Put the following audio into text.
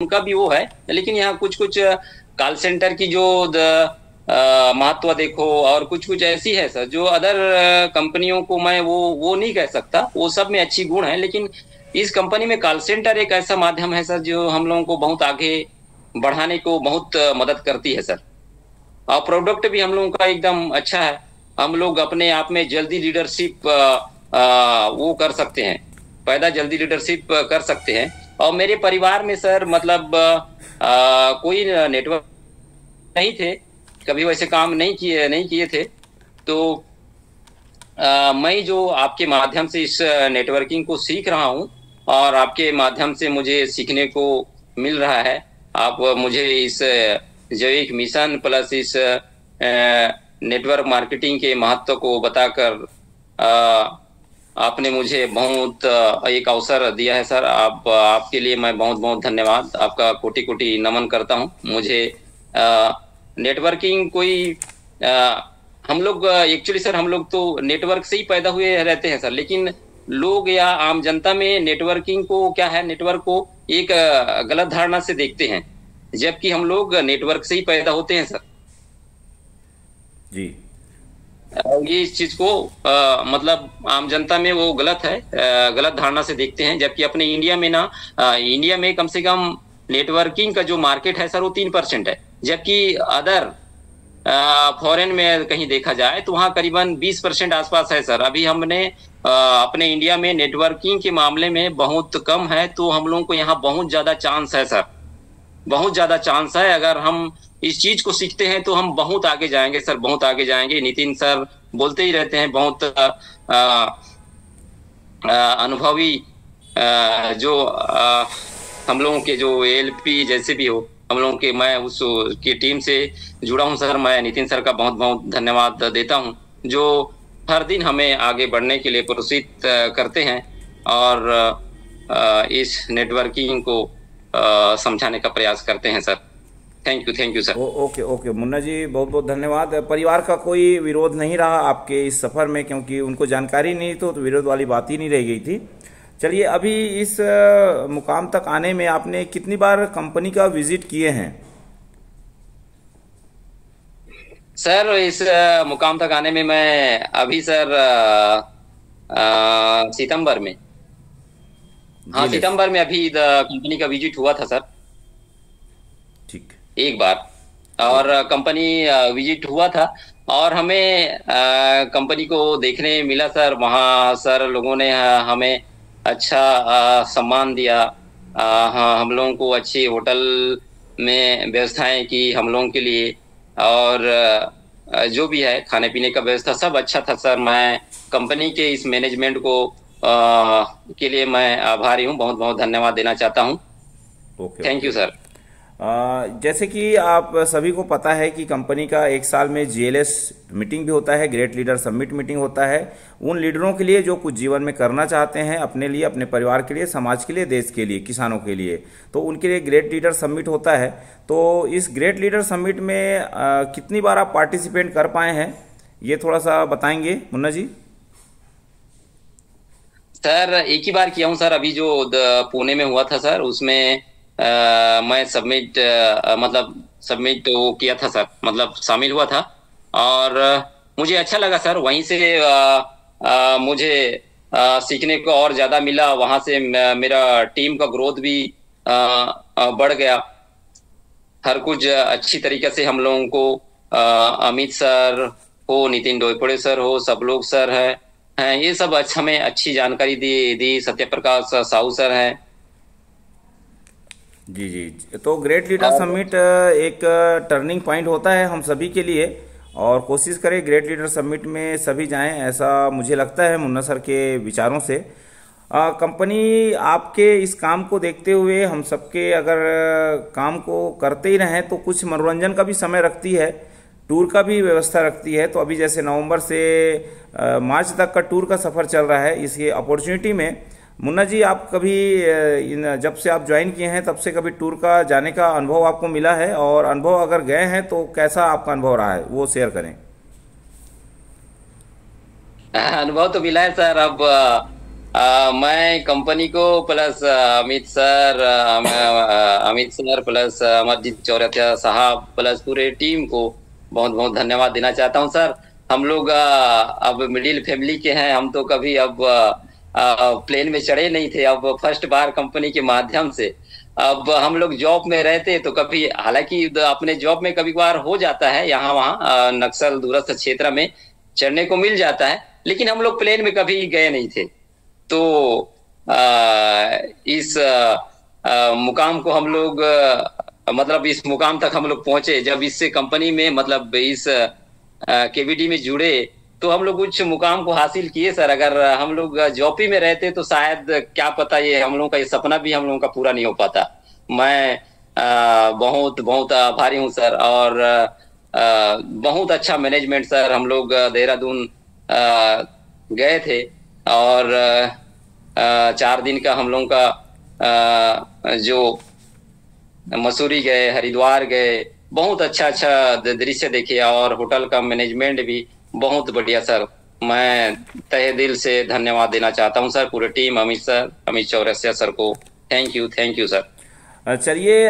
उनका भी वो है, लेकिन यहाँ कुछ कुछ कॉल सेंटर की जो महत्व देखो, और कुछ कुछ ऐसी है सर जो अदर कंपनियों को मैं वो नहीं कह सकता, वो सब में अच्छी गुण है, लेकिन इस कंपनी में कॉल सेंटर एक ऐसा माध्यम है सर जो हम लोगों को बहुत आगे बढ़ाने को बहुत मदद करती है सर। और प्रोडक्ट भी हम लोगों का एकदम अच्छा है। हम लोग अपने आप में जल्दी लीडरशिप वो कर सकते हैं, पैदा जल्दी लीडरशिप कर सकते हैं। और मेरे परिवार में सर मतलब कोई नेटवर्क नहीं थे, कभी वैसे काम नहीं किए थे। तो मैं जो आपके माध्यम से इस नेटवर्किंग को सीख रहा हूँ, और आपके माध्यम से मुझे सीखने को मिल रहा है। आप मुझे इस जैविक मिशन प्लस इस नेटवर्क मार्केटिंग के महत्व को बताकर आपने मुझे बहुत एक अवसर दिया है सर। आपके लिए मैं बहुत बहुत धन्यवाद, आपका कोटि कोटि नमन करता हूँ। मुझे नेटवर्किंग कोई हम लोग एक्चुअली सर हम लोग तो नेटवर्क से ही पैदा हुए रहते हैं सर, लेकिन लोग या आम जनता में नेटवर्किंग को क्या है, नेटवर्क को एक गलत धारणा से देखते हैं, जबकि हम लोग नेटवर्क से ही पैदा होते हैं सर जी। ये इस चीज को मतलब आम जनता में वो गलत है, गलत धारणा से देखते हैं। जबकि अपने इंडिया में ना इंडिया में कम से कम नेटवर्किंग का जो मार्केट है सर वो 3% है, जबकि अदर फॉरेन में कहीं देखा जाए तो वहाँ करीबन 20% आसपास है सर। अभी हमने अपने इंडिया में नेटवर्किंग के मामले में बहुत कम है, तो हम लोगों को यहाँ बहुत ज्यादा चांस है सर, बहुत ज्यादा चांस है। अगर हम इस चीज को सीखते हैं तो हम बहुत आगे जाएंगे सर, बहुत आगे जाएंगे। नितिन सर बोलते ही रहते हैं, बहुत अनुभवी जो हम लोगों के जो एलपी जैसे भी हो हम लोगों के, मैं उस की टीम से जुड़ा हूं सर। मैं नितिन सर का बहुत बहुत धन्यवाद देता हूं, जो हर दिन हमें आगे बढ़ने के लिए प्रोत्साहित करते हैं और इस नेटवर्किंग को समझाने का प्रयास करते हैं sir. Thank you sir. Okay okay Munna ji, बहुत बहुत धन्यवाद। परिवार का कोई विरोध नहीं रहा आपके इस सफ़र में, क्योंकि उनको जानकारी नहीं तो विरोध वाली बात ही नहीं रह गई थी। चलिए, अभी इस मुकाम तक आने में आपने कितनी बार कंपनी का विजिट किए हैं? सर इस मुकाम तक आने में मैं अभी सर सितंबर में, हाँ सितंबर में अभी कंपनी का विजिट हुआ था सर, ठीक, एक बार। और कंपनी विजिट हुआ था और हमें कंपनी को देखने मिला सर। वहाँ सर लोगों ने हमें अच्छा सम्मान दिया। हाँ, हम लोगों को अच्छी होटल में व्यवस्थाएं की हम लोगों के लिए, और जो भी है खाने पीने का व्यवस्था सब अच्छा था सर। मैं कंपनी के इस मैनेजमेंट को के लिए मैं आभारी हूँ, बहुत बहुत धन्यवाद देना चाहता हूँ। Thank you sir. जैसे कि आप सभी को पता है कि कंपनी का एक साल में जीएलएस मीटिंग भी होता है, ग्रेट लीडर समिट मीटिंग होता है। उन लीडरों के लिए जो कुछ जीवन में करना चाहते हैं, अपने लिए, अपने परिवार के लिए, समाज के लिए, देश के लिए, किसानों के लिए, तो उनके लिए ग्रेट लीडर समिट होता है। तो इस ग्रेट लीडर समिट में कितनी बार आप पार्टिसिपेट कर पाए हैं, ये थोड़ा सा बताएंगे मुन्ना जी? सर एक ही बार किया हूँ सर, अभी जो पुणे में हुआ था सर, उसमें मैं मतलब सबमिट वो किया था सर, मतलब शामिल हुआ था। और मुझे अच्छा लगा सर। वहीं से मुझे सीखने को और ज्यादा मिला। वहां से मेरा टीम का ग्रोथ भी बढ़ गया। हर कुछ अच्छी तरीके से हम लोगों को अमित सर हो, नितिन डोईफोड़े सर हो, सब लोग सर हैं, ये सब अच्छा हमें अच्छी जानकारी दी। सत्य प्रकाश साहू सर हैं। जी जी, तो ग्रेट लीडर समिट एक टर्निंग पॉइंट होता है हम सभी के लिए, और कोशिश करें ग्रेट लीडर समिट में सभी जाएं, ऐसा मुझे लगता है मुन्ना सर के विचारों से। कंपनी आपके इस काम को देखते हुए हम सबके अगर काम को करते ही रहें तो कुछ मनोरंजन का भी समय रखती है, टूर का भी व्यवस्था रखती है। तो अभी जैसे नवंबर से मार्च तक का टूर का सफ़र चल रहा है, इसी अपॉर्चुनिटी में मुन्ना जी आप कभी जब से आप ज्वाइन किए हैं तब से कभी टूर का जाने का अनुभव आपको मिला है, और अनुभव अगर गए हैं तो कैसा आपका अनुभव रहा है वो शेयर करें? अनुभव तो मिला है सर। अब मैं कंपनी को plus Amit sir plus Amarjeet Chaurasia साहब प्लस पूरे टीम को बहुत बहुत धन्यवाद देना चाहता हूं सर। हम लोग अब मिडिल फैमिली के हैं, हम तो कभी अब प्लेन में चढ़े नहीं थे, अब फर्स्ट बार कंपनी के माध्यम से। अब हम लोग जॉब में रहते तो कभी, हालांकि अपने जॉब में कभी बार हो जाता है यहाँ वहाँ नक्सल दूरस्थ क्षेत्र में चढ़ने को मिल जाता है, लेकिन हम लोग प्लेन में कभी गए नहीं थे। तो इस मुकाम को हम लोग मतलब इस मुकाम तक हम लोग पहुंचे जब इससे कंपनी में मतलब इस केवीडी में जुड़े, तो हम लोग कुछ मुकाम को हासिल किए सर। अगर हम लोग जॉब ही में रहते तो शायद क्या पता ये हम लोगों का ये सपना भी हम लोगों का पूरा नहीं हो पाता। मैं बहुत बहुत आभारी हूँ सर। और बहुत अच्छा मैनेजमेंट सर। हम लोग देहरादून गए थे और 4 दिन का हम लोगों का जो मसूरी गए, हरिद्वार गए, बहुत अच्छा अच्छा दृश्य देखे और होटल का मैनेजमेंट भी बहुत बढ़िया सर। मैं तहे दिल से धन्यवाद देना चाहता हूं सर पूरे टीम, अमित चौरसिया सर को। Thank you sir. चलिए